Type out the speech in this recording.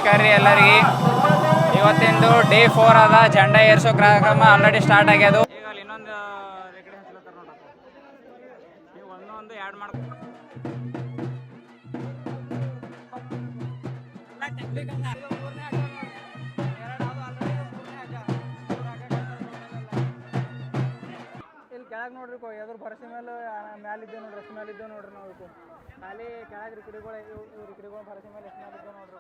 ನಮಸ್ಕಾರ ರೀ ಎಲ್ಲರಿಗೆ. ಇವತ್ತಿಂದು ಡೇ 4 ಅದ. ಜೆಂಡಾ ಏರ್ಸೋ ಕಾರ್ಯಕ್ರಮ ಆಲ್ರೆಡಿ ಸ್ಟಾರ್ಟ್ ಆಗ್ಯದು. ಈಗ ಅಲ್ಲಿ ಇನ್ನೊಂದು ರೆಕಡೆ ಹಚ್ಚಲತ್ತಾರ ನೋಡ್ರಿ. ನೀವು ಒಂದೊಂದು ಆ್ಯಡ್ ಮಾಡ್ಕೊ. ಇಲ್ಲಿ ಕೆಳಗೆ ನೋಡ್ರಿ ಎದ್ರ ಭರಸೆ ಮೇಲೆ ಮ್ಯಾಲಿದ್ದೇವೆ ನೋಡ್ರಿ. ಎಷ್ಟು ಮೇಲೆ ಇದ್ದೇವೆ ನೋಡ್ರಿ ನಾವು. ಖಾಲಿ ಕೆಳಗೆ ರಿಕಡಿಗಳು ಭರಸೆ ಮೇಲೆ ಎಷ್ಟು ಮೇಲೆ ಇದ್ದೇವೆ ನೋಡ್ರಿ.